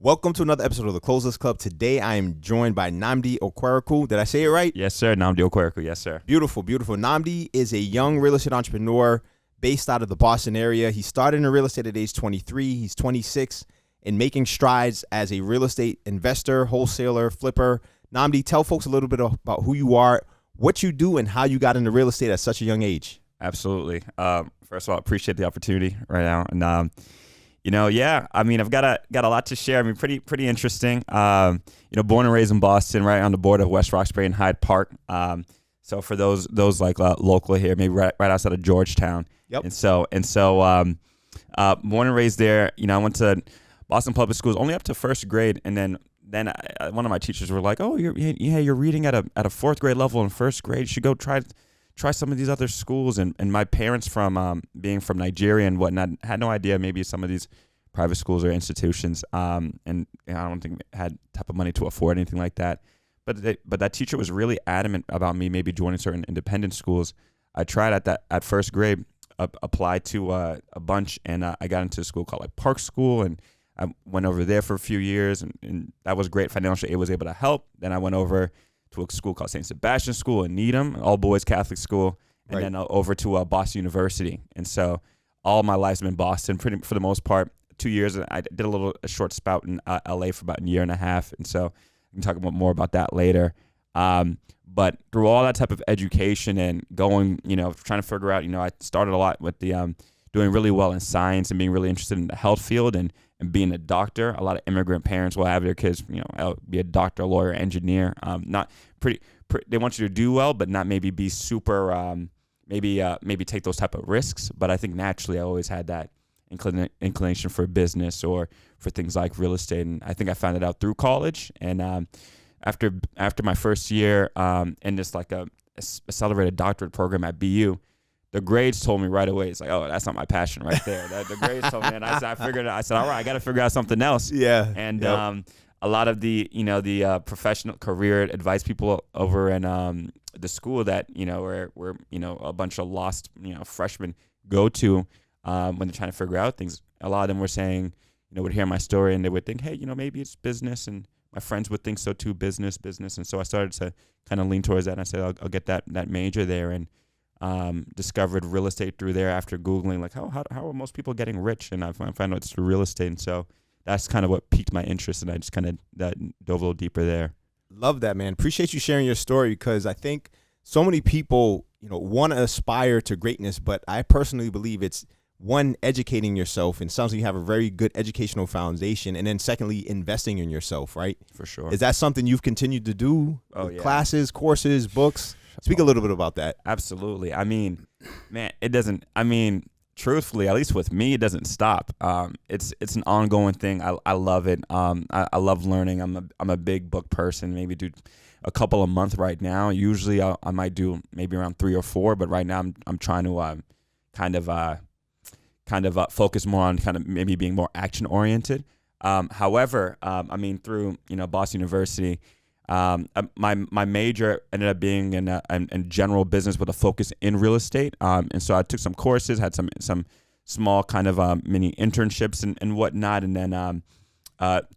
Welcome to another episode of the Closers Club. Today I am joined by Nnamdi Okwereku. Did I say it right? Yes, sir. Nnamdi Okwereku. Yes, sir. Beautiful, beautiful. Nnamdi is a young real estate entrepreneur based out of the Boston area. He started in real estate at age 23. He's 26 and making strides as a real estate investor, wholesaler, flipper. Nnamdi, tell folks a little bit about who you are, what you do, and how you got into real estate at such a young age. Absolutely. First of all, appreciate the opportunity right now. And, I've got a lot to share. I mean, pretty interesting. Born and raised in Boston, right on the border of West Roxbury and Hyde Park. So for those like local here, maybe right outside of Georgetown. Yep. And so, born and raised there. I went to Boston public schools only up to first grade, and then one of my teachers were like, "Oh, you're reading at a fourth grade level in first grade. You should go try some of these other schools." And my parents, from being from Nigeria and whatnot, had no idea maybe some of these private schools or institutions. And I don't think had type of money to afford anything like that. But that teacher was really adamant about me maybe joining certain independent schools. I tried at first grade, applied to a bunch, and I got into a school called Park School, and I went over there for a few years, and that was great. Financial aid was able to help. Then I went over to a school called St. Sebastian School in Needham, an all-boys Catholic school, and then over to Boston University. And so all my life's been Boston, for the most part. 2 years, I did a short spout in LA for about a year and a half, and so I can talk more about that later. But through all that type of education and going, trying to figure out, I started a lot with the doing really well in science and being really interested in the health field and being a doctor. A lot of immigrant parents will have their kids, be a doctor, lawyer, engineer. They want you to do well, but not maybe be super, maybe take those type of risks. But I think naturally I always had that inclination for business or for things like real estate. And I think I found it out through college. And after my first year in this like a accelerated doctorate program at BU, the grades told me right away, it's like, oh, that's not my passion right there. The grades told me, and I said, all right, I got to figure out something else. Yeah. And a lot of the professional career advice people over in the school that, where a bunch of lost, freshmen go to when they're trying to figure out things, a lot of them were saying, would hear my story and they would think, hey, maybe it's business. And my friends would think so too, business. And so I started to kind of lean towards that. And I said, I'll get that major there. And discovered real estate through there after Googling, like, how are most people getting rich? And I found out it's through real estate. And so that's kind of what piqued my interest. And I just kind of dove a little deeper there. Love that, man. Appreciate you sharing your story, because I think so many people, want to aspire to greatness, but I personally believe it's one, educating yourself, and sounds like you have a very good educational foundation, and then secondly, investing in yourself, right? For sure. Is that something you've continued to do? Oh, yeah. Classes, courses, books? Speak a little bit about that. Absolutely. I mean, man, it doesn't, truthfully, at least with me, it doesn't stop. It's an ongoing thing. I love it. I love learning. I'm a big book person, maybe do a couple a month right now. Usually I might do maybe around 3 or 4, but right now I'm trying to kind of focus more on kind of maybe being more action oriented. However, through Boston University, my major ended up being in general business with a focus in real estate. And so I took some courses, had some small kind of mini internships and whatnot. And then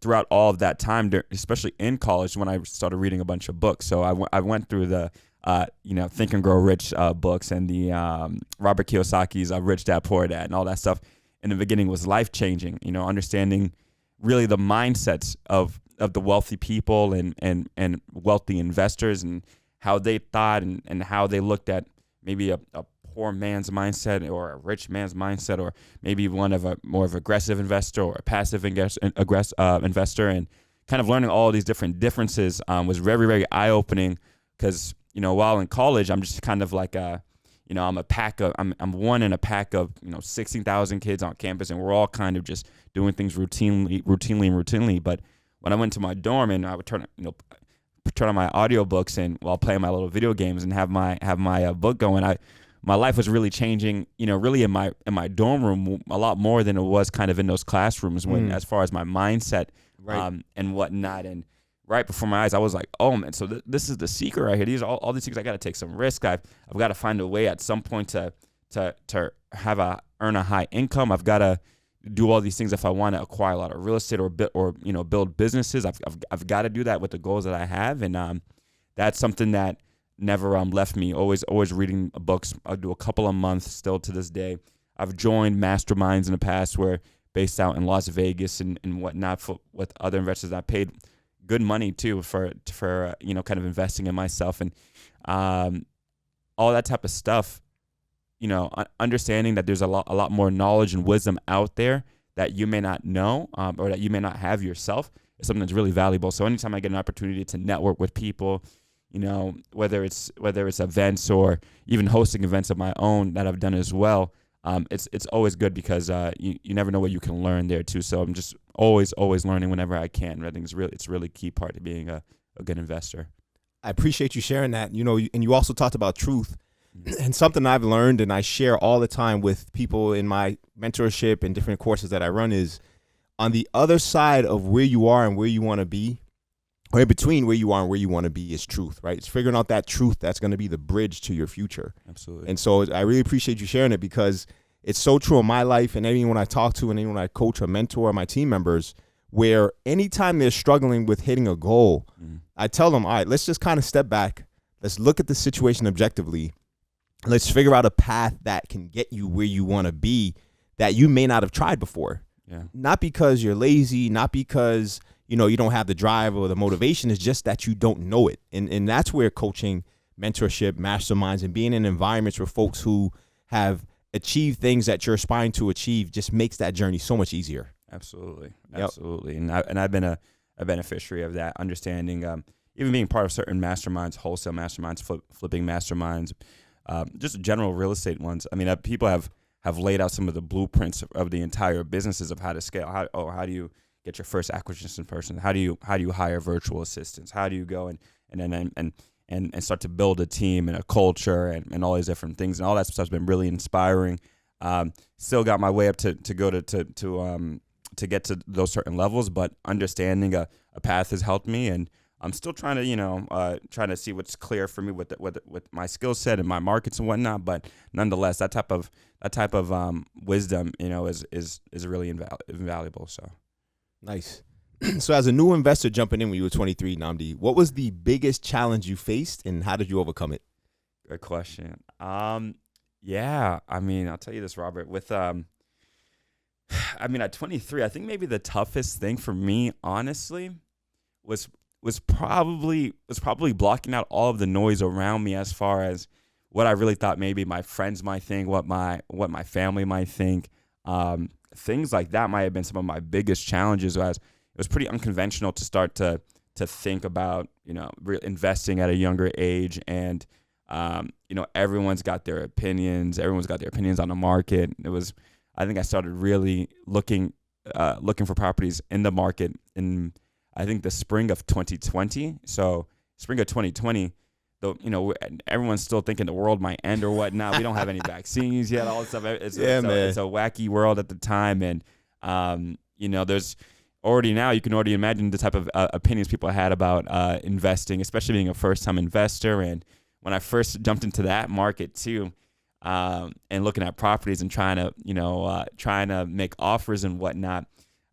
throughout all of that time, especially in college, when I started reading a bunch of books. So I went through the Think and Grow Rich books and the Robert Kiyosaki's Rich Dad Poor Dad and all that stuff. In the beginning was life-changing, understanding really the mindsets of the wealthy people and wealthy investors and how they thought and how they looked at maybe a poor man's mindset or a rich man's mindset, or maybe one of a more of aggressive investor or a passive investor, and kind of learning all these differences was very, very eye-opening, because while in college I'm just kind of like I'm one in a pack of 16,000 kids on campus, and we're all kind of just doing things routinely. But when I went to my dorm and I would turn on my audiobooks and while playing my little video games and have my book going, my life was really changing, really in my dorm room a lot more than it was kind of in those classrooms when as far as my mindset and whatnot. And right before my eyes, I was like, oh man, so this is the secret right here. These are all these things. I got to take some risk. I've got to find a way at some point to earn a high income. I've got to do all these things. If I want to acquire a lot of real estate or build businesses, I've got to do that with the goals that I have, and that's something that never left me. Always reading books. I'll do a couple of months still to this day. I've joined masterminds in the past where based out in Las Vegas and whatnot with other investors. I paid good money too for kind of investing in myself and all that type of stuff. Understanding that there's a lot more knowledge and wisdom out there that you may not know or that you may not have yourself is something that's really valuable. So anytime I get an opportunity to network with people, whether it's events or even hosting events of my own that I've done as well, it's always good because you never know what you can learn there too. So I'm just always learning whenever I can. I think it's really key part to being a good investor. I appreciate you sharing that. And you also talked about truth. And something I've learned and I share all the time with people in my mentorship and different courses that I run is on the other side of where you are and where you want to be, or in between where you are and where you want to be, is truth, right? It's figuring out that truth that's going to be the bridge to your future. Absolutely. And so I really appreciate you sharing it because it's so true in my life and anyone I talk to and anyone I coach or mentor, my team members, where anytime they're struggling with hitting a goal, I tell them, all right, let's just kind of step back. Let's look at the situation objectively. Let's figure out a path that can get you where you want to be that you may not have tried before. Yeah. Not because you're lazy, not because, you don't have the drive or the motivation. It's just that you don't know it. And that's where coaching, mentorship, masterminds, and being in environments where folks who have achieved things that you're aspiring to achieve just makes that journey so much easier. Absolutely. Yep. Absolutely. And I've been a beneficiary of that, understanding, even being part of certain masterminds, wholesale masterminds, flipping masterminds, just general real estate ones. I mean, people have laid out some of the blueprints of the entire businesses of how to scale. How do you get your first acquisition person? How do you hire virtual assistants? How do you go and start to build a team and a culture and all these different things, and all that stuff's been really inspiring. Still got my way up to go to get to those certain levels, but understanding a path has helped me, and I'm still trying to trying to see what's clear for me with my skill set and my markets and whatnot. But nonetheless, that type of wisdom is really invaluable. So nice. So as a new investor jumping in when you were 23, Nnamdi, what was the biggest challenge you faced and how did you overcome it? Good question. Yeah, I mean, I'll tell you this, Robert, with at 23, I think maybe the toughest thing for me, honestly, was probably blocking out all of the noise around me as far as what I really thought maybe my friends might think, what my family might think. Things like that might have been some of my biggest challenges. As it was pretty unconventional to start to think about investing at a younger age, and everyone's got their opinions. Everyone's got their opinions on the market. I think I started really looking for properties in the market in, I think, the spring of 2020. So spring of 2020, though, everyone's still thinking the world might end or whatnot. We don't have any vaccines yet. All this stuff. It's a wacky world at the time, and there's already now you can already imagine the type of opinions people had about investing, especially being a first-time investor. And when I first jumped into that market too, and looking at properties and trying to make offers and whatnot,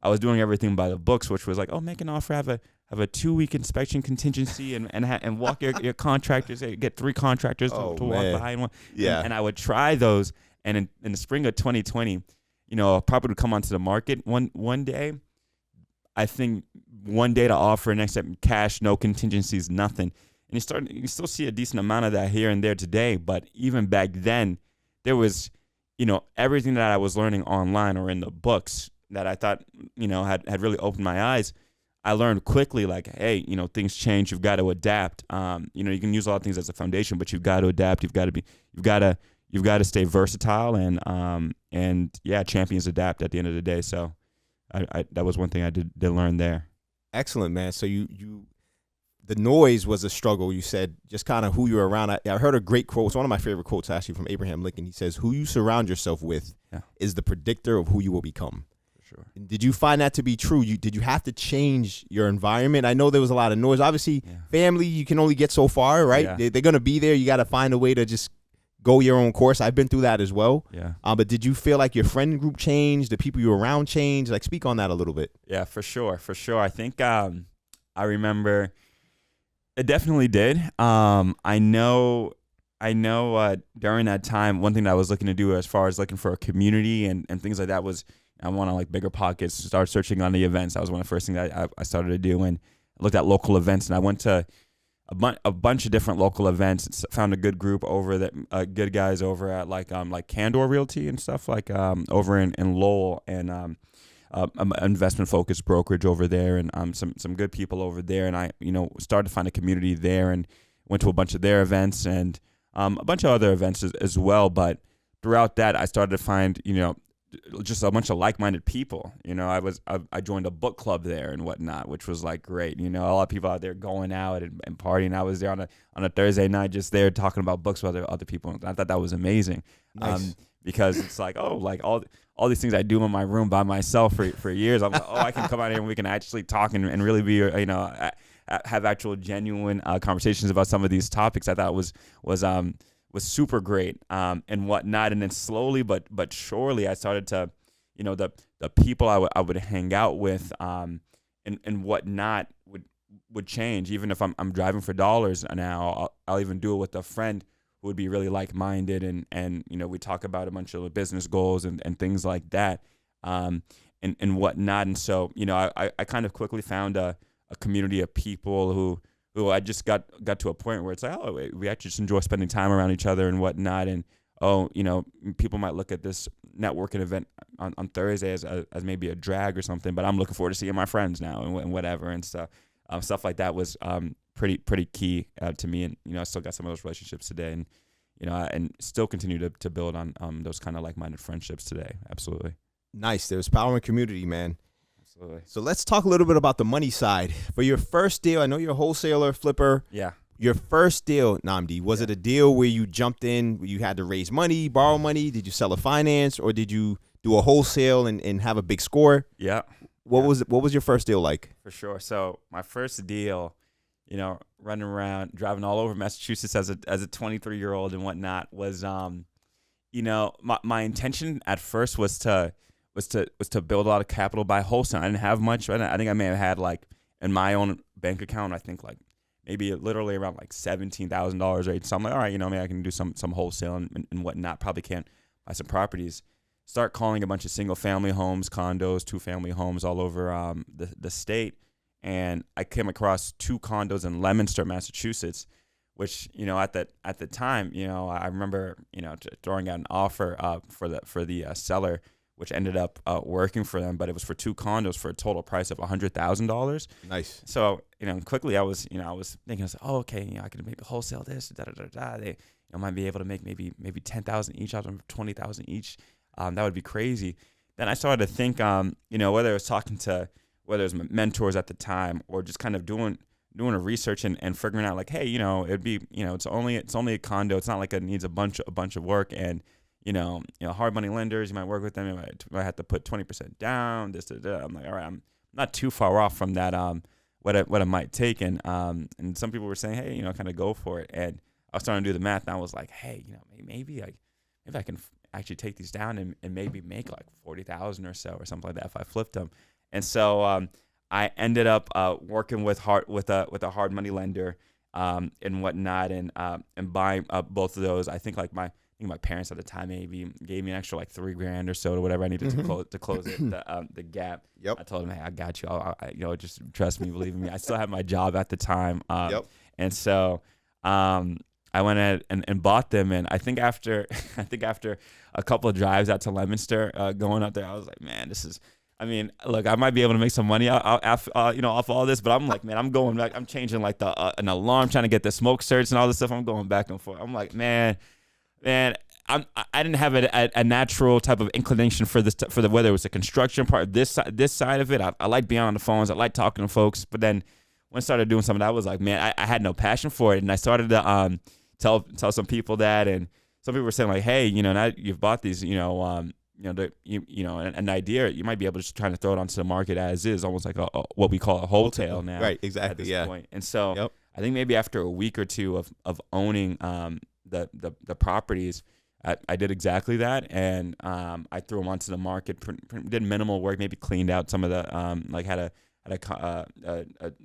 I was doing everything by the books, which was like, oh, make an offer, have a 2-week inspection contingency, and walk your contractors, get 3 contractors to walk behind one. Yeah. And I would try those, and in the spring of 2020, a property would come onto the market one day. I think one day to offer, next step cash, no contingencies, nothing. And you still see a decent amount of that here and there today. But even back then, there was, everything that I was learning online or in the books that I thought, had really opened my eyes. I learned quickly, like, hey, things change. You've got to adapt. You can use a lot of things as a foundation, but you've got to adapt. You've got to stay versatile, and champions adapt at the end of the day. So I that was one thing I did learn there. Excellent, man. So the noise was a struggle. You said just kind of who you're around. I heard a great quote. It's one of my favorite quotes, actually, from Abraham Lincoln. He says, who you surround yourself with is the predictor of who you will become. For sure. Did you find that to be true? Did you have to change your environment? I know there was a lot of noise. Obviously, family, you can only get so far, right? Yeah. They're going to be there. You got to find a way to just go your own course. I've been through that as well. Yeah. But did you feel like your friend group changed? The people you were around changed? Like, speak on that a little bit. Yeah, for sure. I think I remember it definitely did. I know during that time, one thing that I was looking to do as far as looking for a community and things like that was I want to like bigger pockets, start searching on the events. That was one of the first things that I started to do, and looked at local events, and I went to a bunch of different local events. Found a good group over that, good guys over at like Candor Realty and stuff like over in Lowell, and investment focused brokerage over there, and some good people over there. And I started to find a community there, and went to a bunch of their events and a bunch of other events as well. But throughout that, I started to find just a bunch of like-minded people. I joined a book club there and whatnot, which was like great. A lot of people out there going out and partying. I was there on a Thursday night, just there talking about books with other people. I thought that was amazing. Nice. Because it's like, all these things I do in my room by myself for years. I'm like, I can come out here and we can actually talk and really be, have actual genuine conversations about some of these topics. I thought was super great and whatnot. And then slowly but surely I started to, the people I would hang out with and whatnot would change. Even if I'm driving for dollars now, I'll even do it with a friend who would be really like-minded, and we talk about a bunch of business goals and things like that and whatnot. And so I kind of quickly found a community of people who I just got to a point where it's like, we actually just enjoy spending time around each other and whatnot. And people might look at this networking event on Thursday as maybe a drag or something, but I'm looking forward to seeing my friends now and whatever. And so stuff like that was pretty key to me. And I still got some of those relationships today, and and still continue to build on those kind of like-minded friendships today. Absolutely. Nice. There's power in community, man. Absolutely. So let's talk a little bit about the money side. For your first deal, I know you're a wholesaler, flipper. Yeah. Your first deal, Nnamdi, was it a deal where you jumped in, where you had to raise money, borrow money? Did you sell a finance, or did you do a wholesale and have a big score? Yeah. What was your first deal like? For sure. So my first deal, running around, driving all over Massachusetts as a 23-year-old and whatnot was, my intention at first was to build a lot of capital by wholesale. I didn't have much. I think I may have had like in my own bank account, I think like maybe literally around like $17,000 right. So I'm like, all right, maybe I can do some wholesale and whatnot. Probably can't buy some properties. Start calling a bunch of single family homes, condos, 2-family homes all over the state. And I came across 2 condos in Leominster, Massachusetts, which, at the time, I remember, throwing out an offer for the seller, which ended up working for them, but it was for 2 condos for a total price of $100,000. Nice. So, quickly I was thinking, okay, I can maybe wholesale this, They might be able to make maybe 10,000 each out of 20,000 each. That would be crazy. Then I started to think, whether it was talking to, whether it was mentors at the time or just kind of doing a research and figuring out like, hey, it'd be, it's only a condo. It's not like it needs a bunch of work. And, hard money lenders, you might work with them. You might have to put 20% down, this, that. I'm like, all right, I'm not too far off from that, what it might take. And some people were saying, hey, kind of go for it. And I was starting to do the math, and I was like, hey, maybe I can actually take these down and maybe make like 40,000 or so or something like that if I flipped them. And so I ended up working with a hard money lender and whatnot, and buying both of those. I think my parents at the time maybe gave me an extra like $3,000 or so or whatever I needed to close the gap. Yep. I told them, hey, I got you. I just trust me, believe in me. I still had my job at the time. And so I went ahead and bought them. And I think after a couple of drives out to Leominster, going up there, I was like, man, look, I might be able to make some money off all this, but I'm like, man, I'm going back. I'm changing like an alarm, trying to get the smoke search and all this stuff. I'm going back and forth. I'm like, man, I didn't have a natural type of inclination for whether it was the construction part, this side of it. I like being on the phones. I like talking to folks. But then when I started doing something, I was like, man, I had no passion for it. And I started to tell some people that, and some people were saying like, hey, now you've bought these, an idea, you might be able to just try to throw it onto the market as is, almost like what we call a wholesale now. Right, exactly. At this point. And so I think maybe after a week or two of owning the properties, I did exactly that, and I threw them onto the market. Did minimal work, maybe cleaned out some of the like had a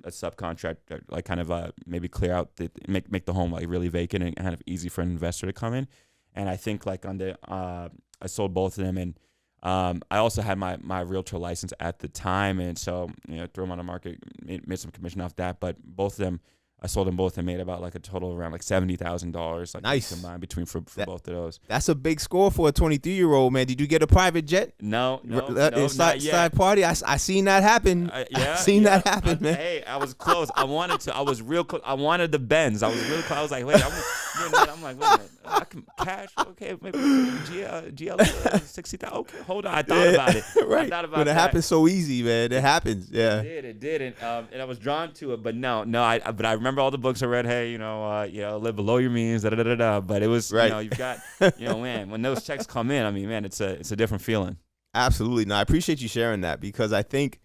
subcontractor like kind of maybe clear out make the home like really vacant and kind of easy for an investor to come in. And I think like on the I sold both of them, and I also had my realtor license at the time, and so threw them on the market, made some commission off that. But both of them, I sold them both and made about like a total of around like $70,000 like nice combined between for both of those. That's a big score for a 23-year-old, man. Did you get a private jet? No, Inside party. I seen that happen. Yeah, that happen, man. Hey, I was close. I wanted to. I was real close. I wanted the Benz. I was real close. I was like, wait, I'm like, wait a minute. I can cash. Okay, maybe GL 60,000. Okay, hold on. I thought about it. Right. I thought about but it happens so easy, man. It happens. Yeah. It did. And I was drawn to it. But no. But I remember all the books I read. Hey, live below your means. But it was, right. You've got, man, when those checks come in, I mean, man, it's a different feeling. Absolutely. No, I appreciate you sharing that, because I think,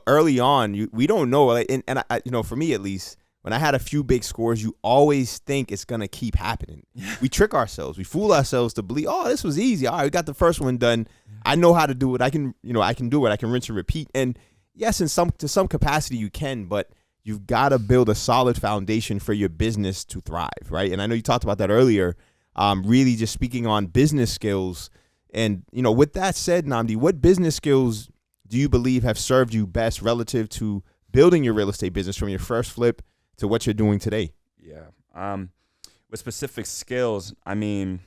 early on, we don't know. And I, for me at least, when I had a few big scores, you always think it's going to keep happening. We trick ourselves. We fool ourselves to believe, oh, this was easy. All right, we got the first one done. I know how to do it. I can do it. I can rinse and repeat. And yes, to some capacity you can, but you've got to build a solid foundation for your business to thrive, right? And I know you talked about that earlier, really just speaking on business skills. And, with that said, Nnamdi, what business skills do you believe have served you best relative to building your real estate business from your first flip to what you're doing today? Yeah. With specific skills, I mean,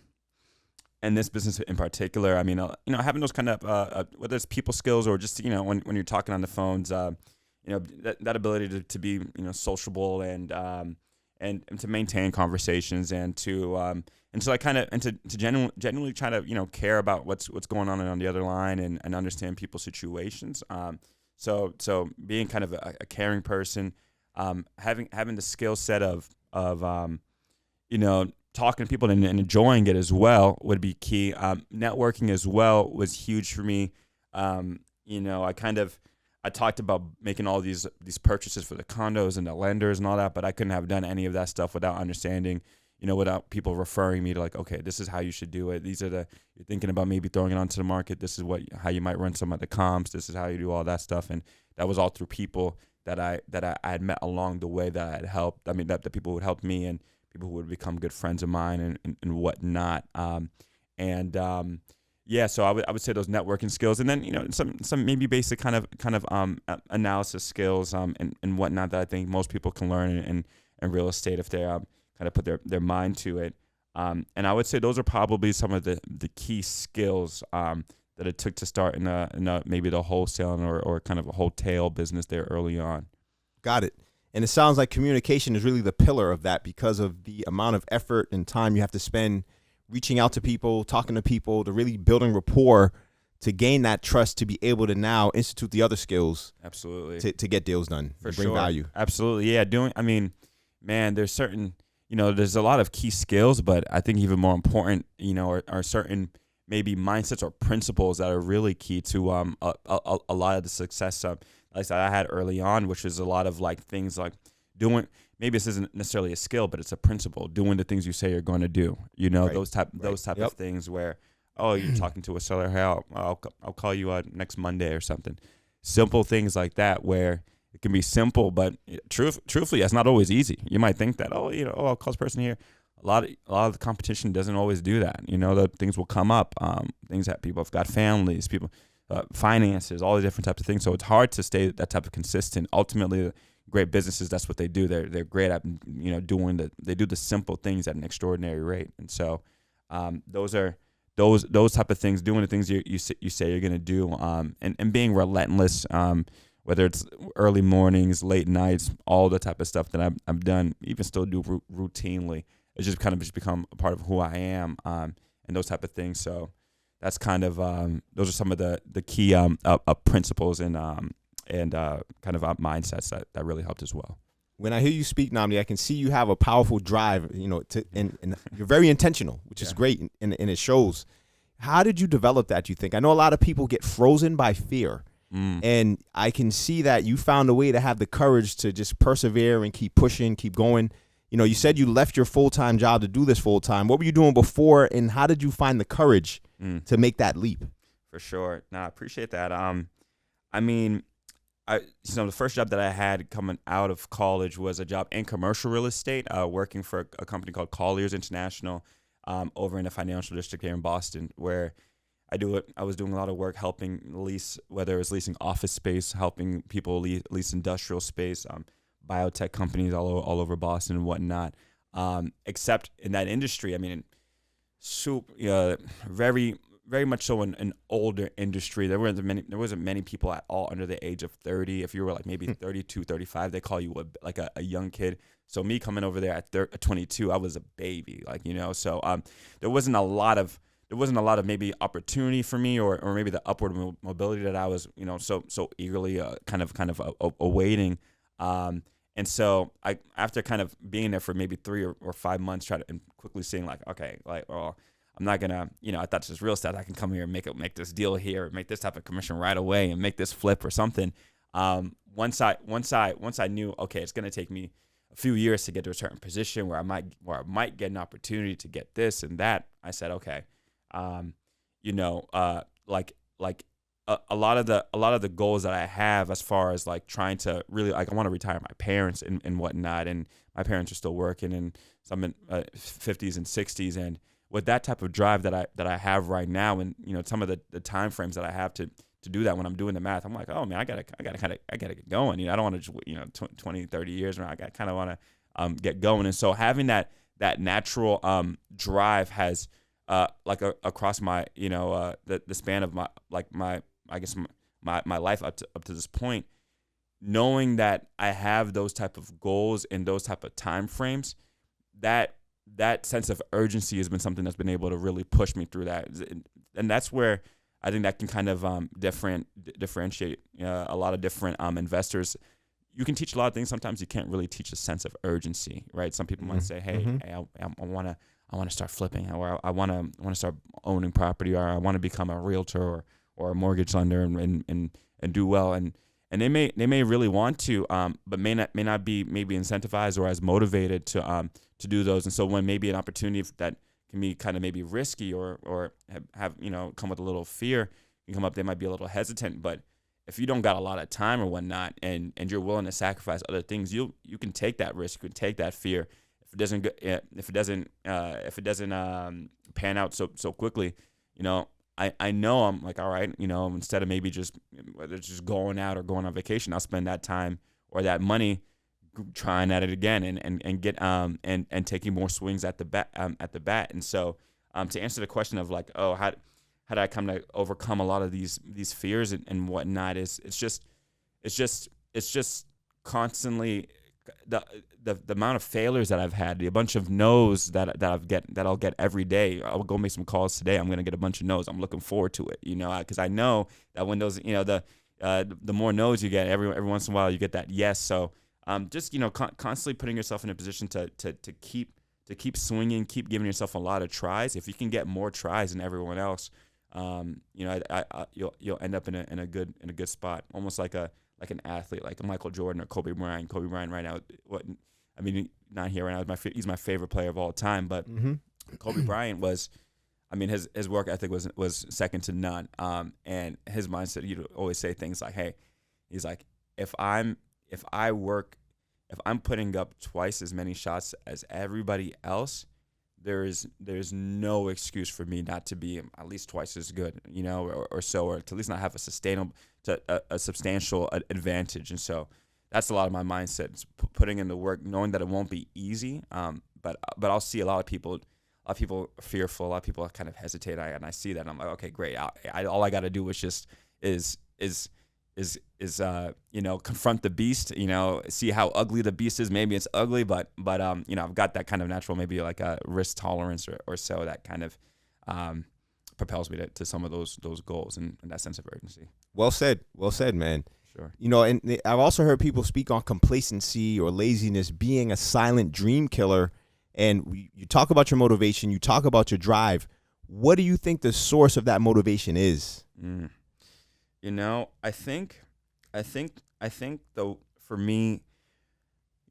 and this business in particular, I mean, having those kind of, whether it's people skills or just, when you're talking on the phones, that ability to be, sociable and to maintain conversations and to genuinely try to, care about what's going on the other line and understand people's situations. So being kind of a caring person, having the skill set of talking to people and enjoying it as well would be key. Networking as well was huge for me. I talked about making all these purchases for the condos and the lenders and all that, but I couldn't have done any of that stuff without understanding, without people referring me to like, okay, this is how you should do it. These are you're thinking about maybe throwing it onto the market. This is how you might run some of the comps. This is how you do all that stuff. And that was all through people that I had met along the way that I had helped. I mean, that the people would help me and people who would become good friends of mine and whatnot. Yeah, so I would say those networking skills, and then some maybe basic kind of analysis skills and whatnot that I think most people can learn in real estate if they kind of put their mind to it. And I would say those are probably some of the key skills that it took to start in a maybe the wholesaling or kind of a wholesale business there early on. Got it. And it sounds like communication is really the pillar of that, because of the amount of effort and time you have to spend reaching out to people, talking to people, to really building rapport to gain that trust to be able to now institute the other skills. Absolutely. To get deals done, for bring sure. value. Absolutely. Yeah. There's certain, there's a lot of key skills, but I think even more important, are certain maybe mindsets or principles that are really key to a lot of the success like I said I had early on, which is a lot of like things like doing. Maybe this isn't necessarily a skill, but it's a principle. Doing the things you say you're going to do. Right. Those type of things where, oh, you're talking to a seller. Hey, I'll call you next Monday or something. Simple things like that where it can be simple, but truthfully, that's not always easy. You might think that, I'll call this person here. A lot of the competition doesn't always do that. The things will come up. Things that people have got families, finances, all the different types of things. So it's hard to stay that type of consistent. Ultimately, great businesses, that's what they do. They're great at they do the simple things at an extraordinary rate. And so those type of things, doing the things you say you're going to do, and being relentless, whether it's early mornings, late nights, all the type of stuff that I've done, even still do routinely. It's just kind of become a part of who I am, and those type of things. So that's kind of those are some of the key principles and kind of mindsets that really helped as well. When I hear you speak, Nnamdi, I can see you have a powerful drive, and you're very intentional, which is great, and it shows. How did you develop that, you think? I know a lot of people get frozen by fear, and I can see that you found a way to have the courage to just persevere and keep pushing, keep going. You said you left your full-time job to do this full-time. What were you doing before, and how did you find the courage to make that leap? For sure. No, I appreciate that. I mean, the first job that I had coming out of college was a job in commercial real estate, working for a company called Colliers International, over in the financial district here in Boston, where I was doing a lot of work helping lease, whether it was leasing office space, helping people lease industrial space, biotech companies all over Boston and whatnot. Except in that industry, I mean, very very much so an older industry. There wasn't many people at all under the age of 30. If you were like maybe 32, 35, they call you a young kid. So me coming over there at 22, I was a baby, So there wasn't a lot of maybe opportunity for me, or maybe the upward mobility that I was so eagerly kind of awaiting. And so after kind of being there for maybe 3 or 5 months, and quickly seeing I'm not gonna, I thought this was real estate. I can come here and make this deal here, make this type of commission right away, and make this flip or something. Once I knew, okay, it's gonna take me a few years to get to a certain position where I might get an opportunity to get this and that. I said, okay, a lot of the goals that I have as far as like trying to really, I want to retire my parents and whatnot, and my parents are still working, and some in 50s and 60s, and with that type of drive that I have right now, and some of the time frames that I have to do that, when I'm doing the math, I'm like, oh man, I gotta get going. I don't want to 20, 30 years around. I kind of want to get going. And so having that natural drive has across my the span of my life up to this point, knowing that I have those type of goals and those type of time frames, that sense of urgency has been something that's been able to really push me through that. And that's where I think that can kind of differentiate a lot of different investors. You can teach a lot of things. Sometimes you can't really teach a sense of urgency, right? Some people might say, hey, I want to start flipping, or I want to start owning property, or I want to become a realtor or a mortgage lender and do well. And they may really want to, but may not be maybe incentivized or as motivated to do those. And so when maybe an opportunity that can be kind of maybe risky or have come with a little fear can come up, they might be a little hesitant. But if you don't got a lot of time or whatnot, and you're willing to sacrifice other things, you can take that risk, you can take that fear. If it doesn't pan out so quickly, I know I'm like, all right, instead of maybe just whether it's just going out or going on vacation, I'll spend that time or that money trying at it again and get and taking more swings at the bat. And so to answer the question of like, oh, how did I come to overcome a lot of these fears and whatnot, it's just constantly the amount of failures that I've had, the bunch of no's that I'll get every day. I'll go make some calls today. I'm gonna get a bunch of no's. I'm looking forward to it, because I know that when those, the more no's you get, every once in a while you get that yes. So just constantly putting yourself in a position to keep swinging, keep giving yourself a lot of tries. If you can get more tries than everyone else, you'll end up in a good spot, almost like an athlete, like a Michael Jordan or Kobe Bryant. Kobe Bryant right now, not here right now. He's my favorite player of all time. But Kobe Bryant was, his work ethic was second to none. And his mindset, he'd always say things like, "Hey," he's like, if I'm putting up twice as many shots as everybody else, there's no excuse for me not to be at least twice as good, or so, or to at least not have a substantial advantage. And so that's a lot of my mindset. It's putting in the work, knowing that it won't be easy. But I'll see a lot of people fearful, a lot of people kind of hesitate. And I see that, and I'm like, okay, great. All I got to do is confront the beast, see how ugly the beast is. Maybe it's ugly, but I've got that kind of natural, maybe like a risk tolerance or so that kind of propels me to some of those goals and that sense of urgency. Well said, man. Sure. And I've also heard people speak on complacency or laziness being a silent dream killer. And you talk about your motivation, you talk about your drive. What do you think the source of that motivation is? I think though, for me,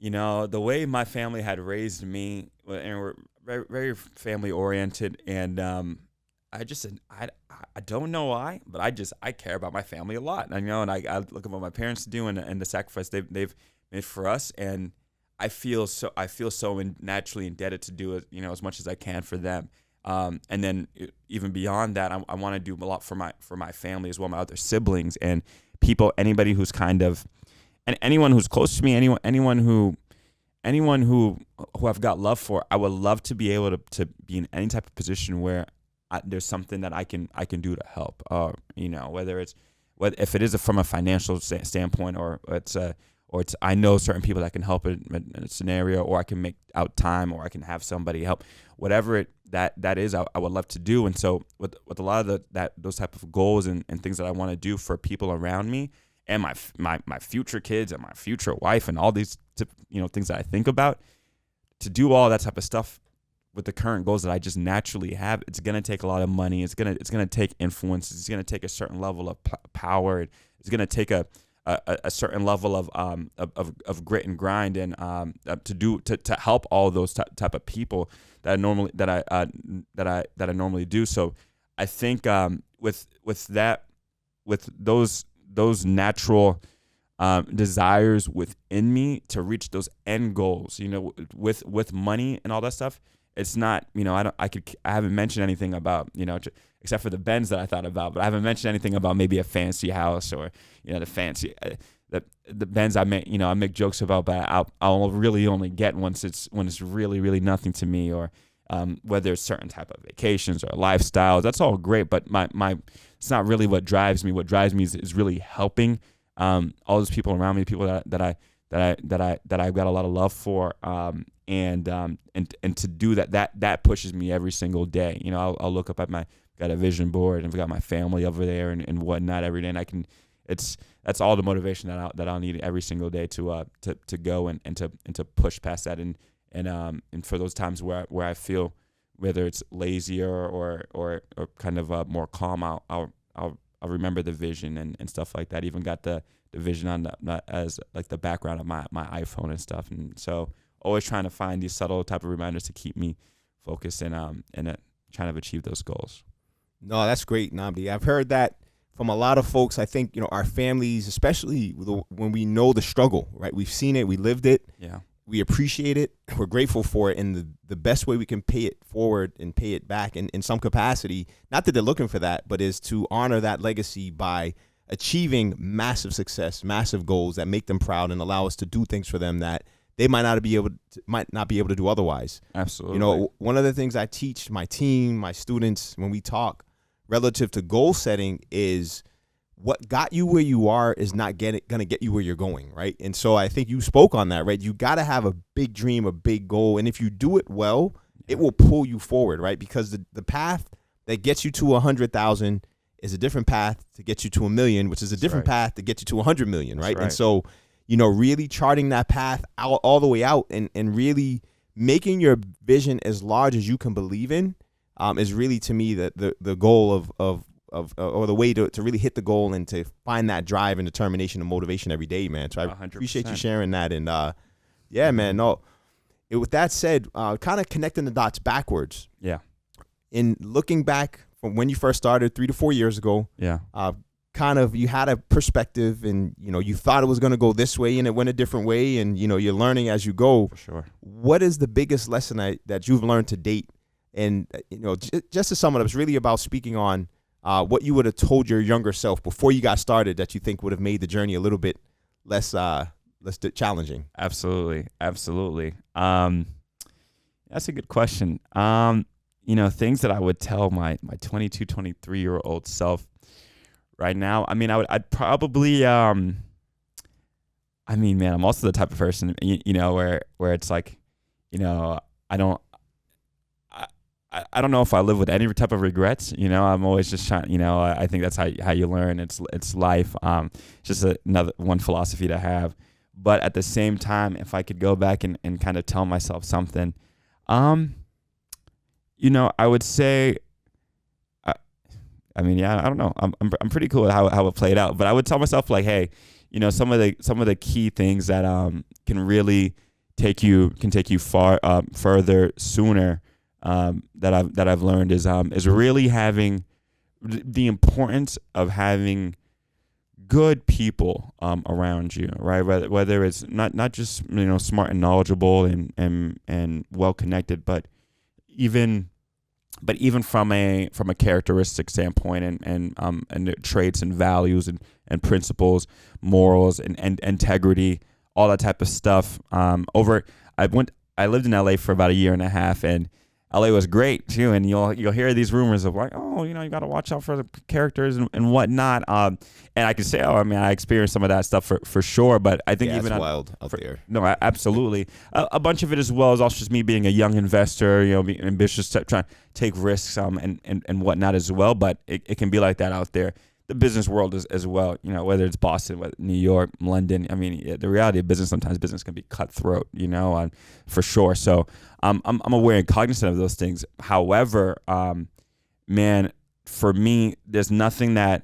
the way my family had raised me, and we're very, very family oriented, and I just said, I don't know why, but I care about my family a lot. And I look at what my parents do and the sacrifice they've made for us, and I feel so naturally indebted to do it, as much as I can for them. And then even beyond that, I want to do a lot for my family as well, my other siblings and anybody who's kind of, and anyone who's close to me, anyone who I've got love for. I would love to be able to be in any type of position where there's something that I can do to help. Whether if it is from a financial standpoint, or it's I know certain people that can help in a scenario, or I can make out time, or I can have somebody help. Whatever that is, I would love to do. And so with a lot of those type of goals and things that I want to do for people around me, and my future kids and my future wife, and all these things that I think about, to do all that type of stuff with the current goals that I just naturally have, it's gonna take a lot of money. It's gonna take influence. It's gonna take a certain level of power. It's gonna take a certain level of grit and grind, and to help all those type of people that I normally do. So I think with those natural desires within me to reach those end goals, with money and all that stuff, it's not, I haven't mentioned anything about, except for the Benz that I thought about, but I haven't mentioned anything about maybe a fancy house, or, the fancy, the Benz I make jokes about, but I'll really only get when it's really, really nothing to me, or whether it's certain type of vacations or lifestyles. That's all great, but it's not really what drives me. What drives me is really helping all those people around me, people that I've got a lot of love for, and to do that pushes me every single day. I'll look up at got a vision board, and I've got my family over there and whatnot every day, and that's all the motivation that I'll need every single day to go and to push past that, and for those times where I feel, whether it's lazier or kind of more calm, I'll remember the vision and stuff like that. Even got the vision on as like the background of my iPhone and stuff. And so always trying to find these subtle type of reminders to keep me focused and trying to achieve those goals. No, that's great, Nnamdi. I've heard that from a lot of folks. I think, our families, especially when we know the struggle, right? We've seen it, we lived it. Yeah. We appreciate it. We're grateful for it. And the best way we can pay it forward and pay it back in some capacity, not that they're looking for that, but is to honor that legacy by achieving massive success, massive goals that make them proud and allow us to do things for them that they might not be able to do otherwise. Absolutely. One of the things I teach my team, my students, when we talk relative to goal setting, is what got you where you are is not going to get you where you're going, right? And so I think you spoke on that, right? You got to have a big dream, a big goal, and if you do it well, it will pull you forward, right? Because the path that gets you to 100,000 is a different path to get you to 1 million, which is a different path to get you to 100 million, right? And so, really charting that path out all the way out, and really making your vision as large as you can believe in, is really, to me, the goal of or the way to really hit the goal and to find that drive and determination and motivation every day, man. So I 100%. appreciate you sharing that. And yeah, man. No, with that said, kind of connecting the dots backwards. Yeah. In looking back from when you first started 3 to 4 years ago. Yeah. Kind of, you had a perspective, and you thought it was going to go this way, and it went a different way, and you're learning as you go. For sure. What is the biggest lesson that you've learned to date? And just to sum it up, it's really about speaking on what you would have told your younger self before you got started that you think would have made the journey a little bit less challenging. Absolutely. That's a good question. Things that I would tell my 22, 23-year-old self right now. I mean, I'd probably, man, I'm also the type of person, where it's like, I don't know if I live with any type of regrets. I'm always just trying, I think that's how you learn. It's life. Just another one philosophy to have. But at the same time, if I could go back and kind of tell myself something, I would say, I don't know. I'm pretty cool with how it played out. But I would tell myself, like, hey, some of the key things that can really take you far further sooner. That I've learned is really having the importance of having good people around you, right? Whether it's not just smart and knowledgeable and well connected, but even from a characteristic standpoint and the traits and values and principles, morals and integrity, all that type of stuff. I lived in LA for about a year and a half, and LA was great too, and you'll hear these rumors of like, oh, you got to watch out for the characters and whatnot. And I can say, I experienced some of that stuff for sure, but I think even it's wild out there. No, absolutely. A bunch of it as well is also just me being a young investor, being ambitious, trying to take risks and whatnot as well. But it can be like that out there. The business world is as well, whether it's Boston, New York, London. I mean, the reality of business, sometimes business can be cutthroat, for sure. So I'm aware and cognizant of those things. However, man, for me, there's nothing that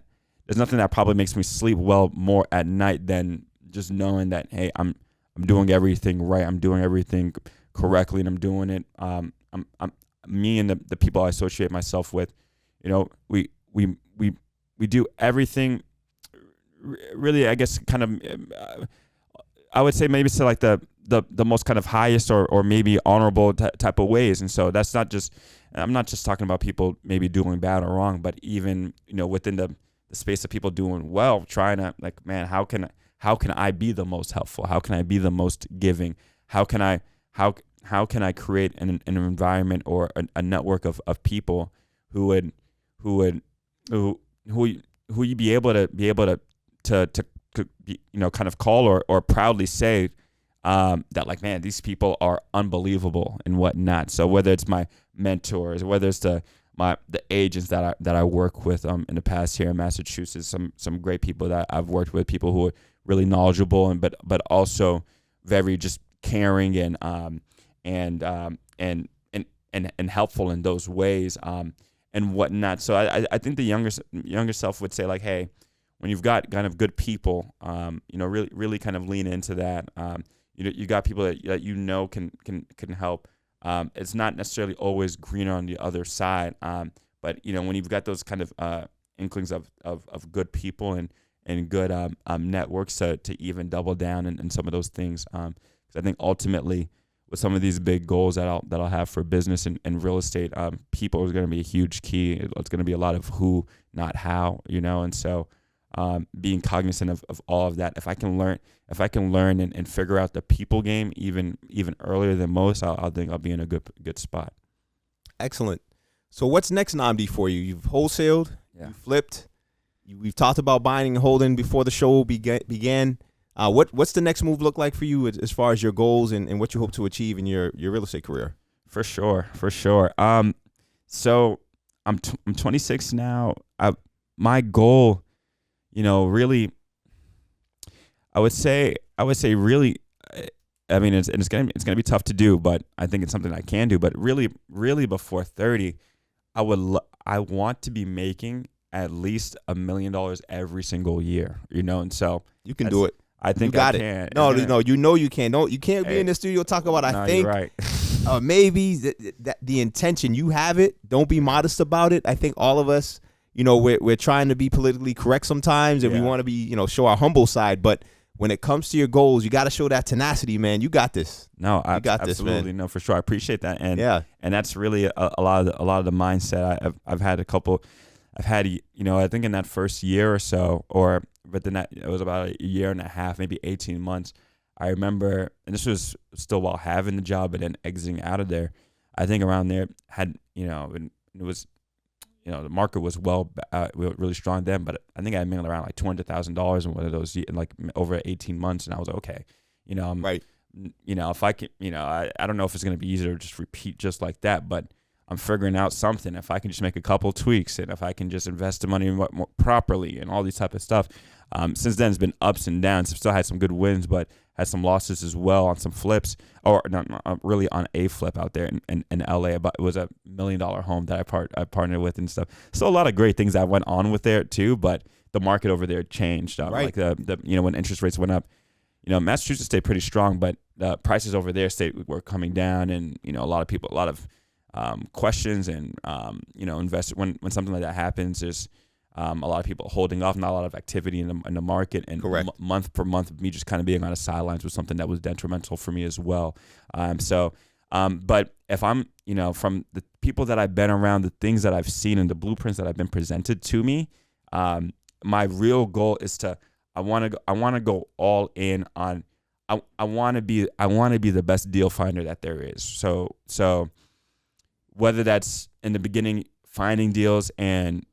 probably makes me sleep well more at night than just knowing that, hey, I'm doing everything right, I'm doing everything correctly, and I'm doing it. I'm me and the people I associate myself with, we do everything really, I guess, kind of, I would say maybe it's like the most kind of highest or maybe honorable type of ways. And so that's I'm not just talking about people maybe doing bad or wrong, but even, within the space of people doing well, trying to like, man, how can I be the most helpful? How can I be the most giving? How can I create an environment or a network of people who you'd be able to kind of call or proudly say that, like, man, these people are unbelievable and whatnot. So whether it's my mentors, whether it's the agents that I work with in the past here in Massachusetts, some great people that I've worked with, people who are really knowledgeable but also very just caring and helpful in those ways. And whatnot. So I think the younger self would say, like, hey, when you've got kind of good people, really kind of lean into that. You got people that can help. It's not necessarily always greener on the other side, but when you've got those kind of inklings of good people and good networks to even double down in some of those things. Because I think ultimately, with some of these big goals that I'll have for business and real estate, people is going to be a huge key. It's going to be a lot of who, not how, and so being cognizant of all of that. If I can learn and figure out the people game even earlier than most, I think I'll be in a good spot. Excellent. So what's next, Nnamdi, for you? You've wholesaled, you flipped, we've talked about buying and holding before the show began. What's the next move look like for you as far as your goals and what you hope to achieve in your real estate career? For sure. So I'm 26 now. My goal, really, I would say really, I mean, it's gonna be tough to do, but I think it's something I can do. But really before 30, I want to be making at least $1 million every single year, and so you can do it. I think you got I it. can. No, you can. You can't be in the studio talking about. I think you're right. Maybe the intention, you have it. Don't be modest about it. I think all of us, we're trying to be politically correct sometimes, and we want to be, show our humble side. But when it comes to your goals, you got to show that tenacity, man. You got this. No, you got absolutely, this, man. No, for sure. I appreciate that, and that's really a lot of the mindset. I've had a couple. I've had, I think in that first year or so, but then it was about a year and a half, maybe 18 months. I remember, and this was still while having the job, but then exiting out of there. I think around there it was, the market was really strong then, but I think I made around like $200,000 in one of those, in like over 18 months, and I was like, okay, I'm right. If I can, I don't know if it's going to be easier to just repeat just like that, but I'm figuring out something. If I can just make a couple tweaks, and if I can just invest the money more properly and all these type of stuff. Since then, it's been ups and downs. I've still had some good wins, but had some losses as well on some flips, or not really on a flip out there in LA. But it was $1 million home that I partnered with and stuff. So a lot of great things that went on with there too, but the market over there changed. Right. Like the when interest rates went up, Massachusetts stayed pretty strong, but prices over there were coming down, and a lot of questions, and invest when something like that happens. There's a lot of people holding off, not a lot of activity in the market, and Correct. Month per month, me just kind of being on the sidelines was something that was detrimental for me as well. But if I'm, from the people that I've been around, the things that I've seen, and the blueprints that have been presented to me, my real goal is I want to go all in on. I want to be the best deal finder that there is. So whether that's in the beginning finding deals and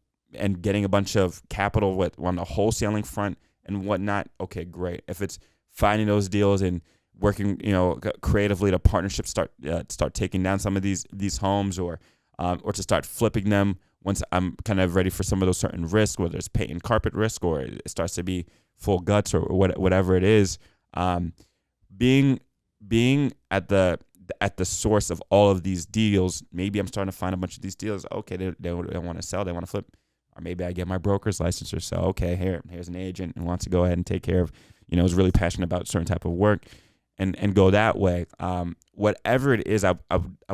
getting a bunch of capital on the wholesaling front and whatnot, okay, great. If it's finding those deals and working, creatively to partnerships, start taking down some of these homes, or to start flipping them once I'm kind of ready for some of those certain risks, whether it's paint and carpet risk, or it starts to be full guts, or whatever it is. Being at the source of all of these deals, maybe I'm starting to find a bunch of these deals. Okay, they want to sell, they want to flip, or maybe I get my broker's license or so. Okay, here's an agent who wants to go ahead and take care of, is really passionate about a certain type of work, and go that way. Whatever it is, I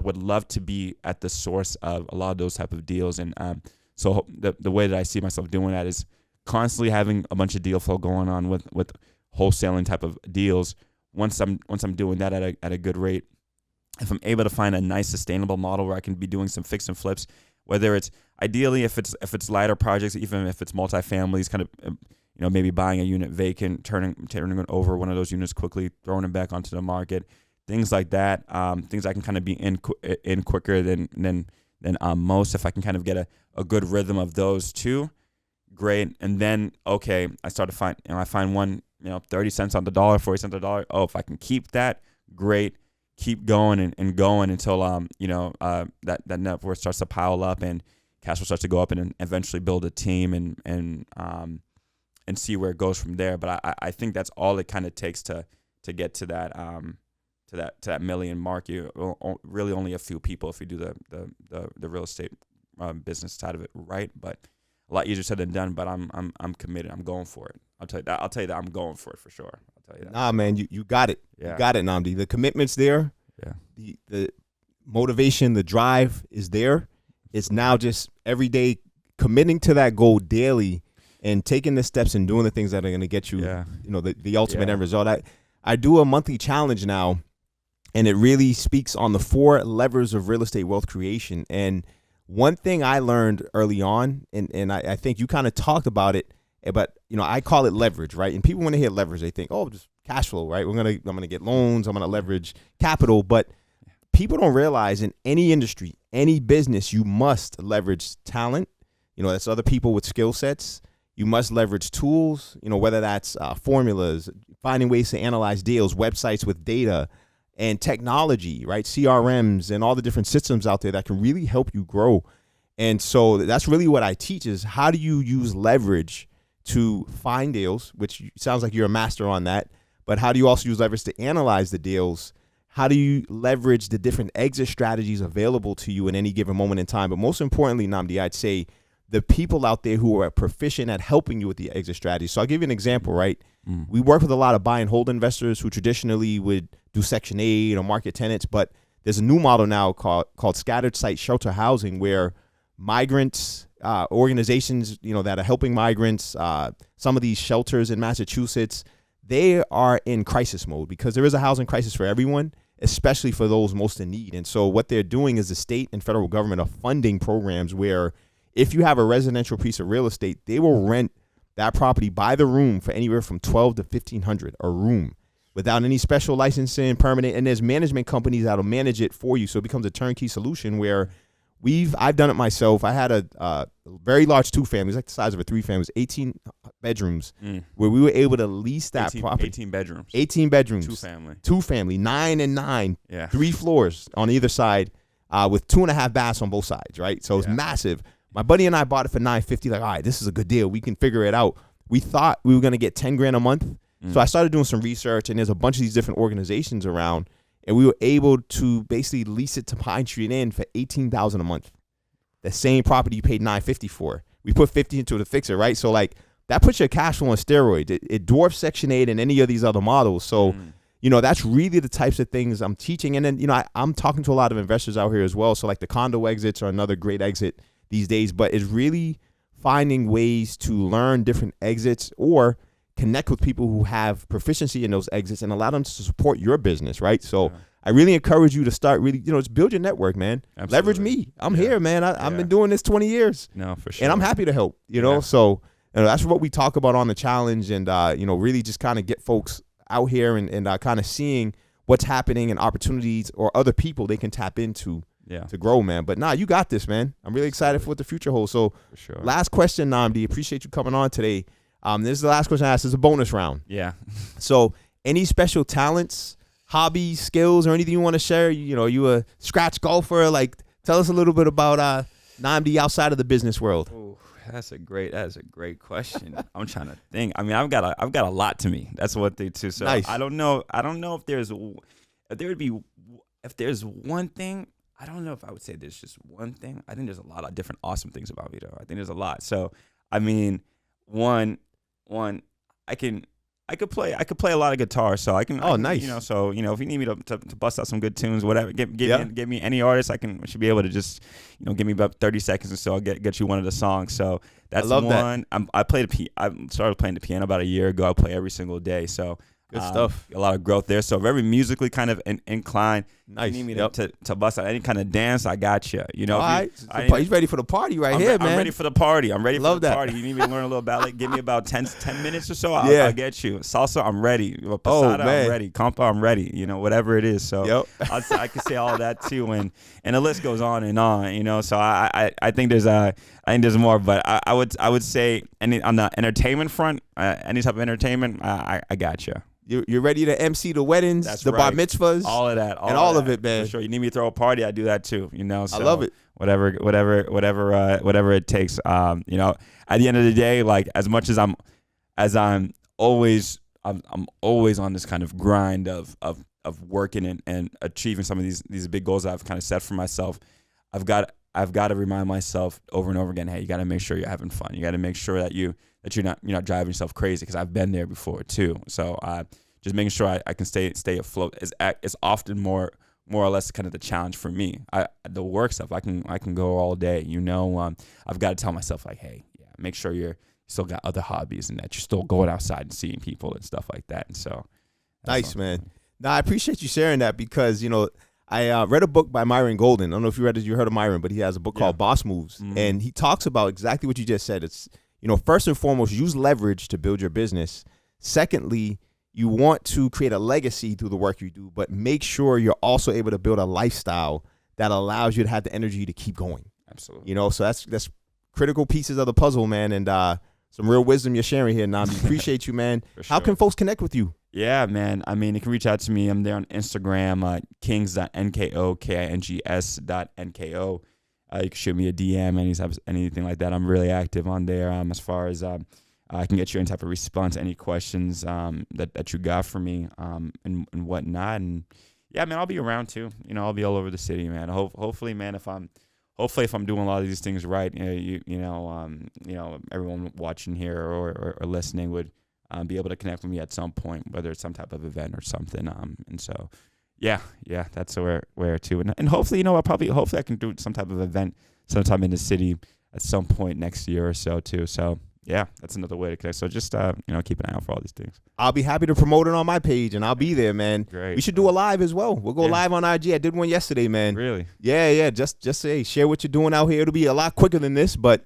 would love to be at the source of a lot of those type of deals, and so the way that I see myself doing that is constantly having a bunch of deal flow going on with wholesaling type of deals. Once I'm doing that at a good rate, if I'm able to find a nice sustainable model where I can be doing some fix and flips, whether it's ideally if it's lighter projects, even if it's multifamilies, kind of maybe buying a unit vacant, turning it over one of those units quickly, throwing it back onto the market, things like that. Things I can kind of be in quicker than most. If I can kind of get a good rhythm of those two, great. And then okay, I start to find I find one 30 cents on the dollar, 40 cents on the dollar. Oh, if I can keep that, great. Keep going and going until that net worth starts to pile up and cash flow starts to go up, and eventually build a team and see where it goes from there. But I think that's all it kind of takes to get to that million mark. You really only a few people if you do the real estate business side of it right, but a lot easier said than done. But I'm committed. I'm going for it. I'll tell you that I'm going for it for sure. I'll tell you that. Nah, man, you got it. Yeah. You got it, Nnamdi. The commitment's there. Yeah. The motivation, the drive is there. It's now just every day committing to that goal daily and taking the steps and doing the things that are going to get you, the ultimate end result. I do a monthly challenge now, and it really speaks on the 4 levers of real estate wealth creation. And one thing I learned early on, and I think you kind of talked about it, but I call it leverage, right? And people, when they hear leverage, they think, oh, just cash flow, right? I'm gonna get loans, I'm gonna leverage capital. But people don't realize in any industry, any business, you must leverage talent. That's other people with skill sets. You must leverage tools, whether that's formulas, finding ways to analyze deals, websites with data, and technology, right? CRMs and all the different systems out there that can really help you grow. And so that's really what I teach is how do you use leverage to find deals, which sounds like you're a master on that, but how do you also use leverage to analyze the deals? How do you leverage the different exit strategies available to you in any given moment in time? But most importantly, Nnamdi, I'd say the people out there who are proficient at helping you with the exit strategy. So I'll give you an example, right? We work with a lot of buy and hold investors who traditionally would do Section 8 or market tenants, but there's a new model now called scattered site shelter housing, where migrants, organizations, that are helping migrants, some of these shelters in Massachusetts, they are in crisis mode because there is a housing crisis for everyone, especially for those most in need. And so what they're doing is the state and federal government are funding programs where if you have a residential piece of real estate, they will rent that property by the room for anywhere from $1,200 to $1,500 a room without any special licensing, permanent. And there's management companies that'll manage it for you. So it becomes a turnkey solution where I've done it myself. I had a very large 2-family, like the size of a 3-family, 18 bedrooms, where we were able to lease that property. 18 bedrooms. 18 bedrooms. 2-family. 2-family, 9 and 9. Yeah. 3 floors on either side, with 2.5 baths on both sides, right? So it's massive. My buddy and I bought it for $950. Like, all right, this is a good deal. We can figure it out. We thought we were going to get $10,000 a month. So I started doing some research, and there's a bunch of these different organizations around, and we were able to basically lease it to Pine Street Inn for $18,000 a month. The same property you paid $950 for. We put $50 into it to fix it, right? So like that puts your cash flow on steroids. It dwarfs Section 8 and any of these other models. So, that's really the types of things I'm teaching. And then, I'm talking to a lot of investors out here as well. So like the condo exits are another great exit these days, but it's really finding ways to learn different exits or connect with people who have proficiency in those exits and allow them to support your business, right? So I really encourage you to start really, just build your network, man. Absolutely. Leverage me. I'm here, man. I've been doing this 20 years. No, for sure. And I'm happy to help, So that's what we talk about on the challenge and, really just kind of get folks out here and kind of seeing what's happening and opportunities or other people they can tap into to grow, man. But you got this, man. I'm really excited for what the future holds. So for sure. Last question, Nnamdi. Appreciate you coming on today. This is the last question I asked. It's a bonus round. Yeah. So any special talents, hobbies, skills, or anything you want to share? You a scratch golfer? Like, tell us a little bit about Nnamdi outside of the business world. Ooh, that is a great question. I'm trying to think. I mean, I've got a lot to me. That's what they too. So nice. I don't know if there's one thing. I don't know if I would say there's just one thing. I think there's a lot of different awesome things about me though. I think there's a lot. So I mean, one, I could play a lot of guitar, so I can. Nice. So if you need me to bust out some good tunes, whatever, give me any artist, should be able to just give me about 30 seconds or so. I'll get you one of the songs. So that's one. I started playing the piano about a year ago. I play every single day. So good stuff. A lot of growth there. So very musically kind of inclined. Nice. You need me to bust out any kind of dance, I got you. All right. He's ready for the party here, man. I'm ready for the party. Love that. Party. You need me to learn a little ballet? Give me about 10 minutes or so. I'll get you. Salsa, I'm ready. Passata, I'm ready. Compa, I'm ready. Whatever it is. So I can say all that too, and the list goes on and on. So I think there's more, but I would say on the entertainment front, any type of entertainment, I got you. You're ready to MC the weddings, bar mitzvahs, all of that, all of it, man. For sure. You need me to throw a party, I do that too. So I love it. Whatever it takes. At the end of the day, like as much as I'm always on this kind of grind of working and achieving some of these big goals I've kind of set for myself. I've got to remind myself over and over again, hey, you got to make sure you're having fun. You got to make sure that you're not driving yourself crazy, because I've been there before too. So just making sure I can stay afloat is often more or less kind of the challenge for me. The work stuff, I can go all day. I've got to tell myself like, hey, make sure you still got other hobbies and that you're still going outside and seeing people and stuff like that. And so nice, man. Now I appreciate you sharing that, because I read a book by Myron Golden. I don't know if you heard of Myron, but he has a book called Boss Moves, and he talks about exactly what you just said. It's first and foremost, use leverage to build your business. Secondly, you want to create a legacy through the work you do, but make sure you're also able to build a lifestyle that allows you to have the energy to keep going. Absolutely. So that's critical pieces of the puzzle, man, and some real wisdom you're sharing here, Nnamdi. Appreciate you, man. For sure. How can folks connect with you? Yeah, man. I mean, you can reach out to me. I'm there on Instagram, kings.nko, KINGS.NKO. You can shoot me a DM, anything like that. I'm really active on there. As far as I can get you any type of response, any questions that you got for me, and whatnot. And yeah, man, I'll be around too. I'll be all over the city, man. Hopefully, man, if I'm doing a lot of these things right, everyone watching here or listening would be able to connect with me at some point, whether it's some type of event or something. And so. Yeah, that's where too, and hopefully, hopefully I can do some type of event sometime in the city at some point next year or so too. So yeah, that's another way to connect. So just keep an eye out for all these things. I'll be happy to promote it on my page, and I'll be there, man. Great. We should do a live as well. We'll go live on IG. I did one yesterday, man. Really? Yeah. Just say share what you're doing out here. It'll be a lot quicker than this, but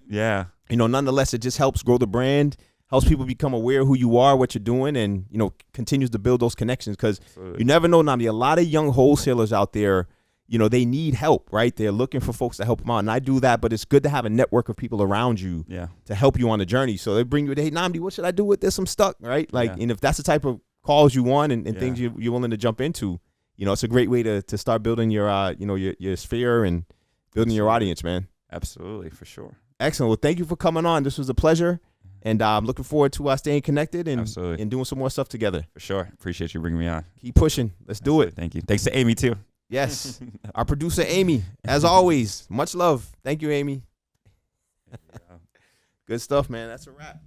nonetheless, it just helps grow the brand. Helps people become aware of who you are, what you're doing, and continues to build those connections, because you never know, Nnamdi. A lot of young wholesalers out there, they need help, right? They're looking for folks to help them out, and I do that. But it's good to have a network of people around you to help you on the journey. So they bring you, hey, Nnamdi, what should I do with this? I'm stuck, right? And if that's the type of calls you want and things you're willing to jump into, it's a great way to start building your your sphere and building your audience, man. Absolutely, for sure. Excellent. Well, thank you for coming on. This was a pleasure. And I'm looking forward to staying connected and doing some more stuff together. For sure. Appreciate you bringing me on. Keep pushing. Let's do it. Thank you. Thanks to Amy, too. Yes. Our producer, Amy, as always. Much love. Thank you, Amy. Good stuff, man. That's a wrap.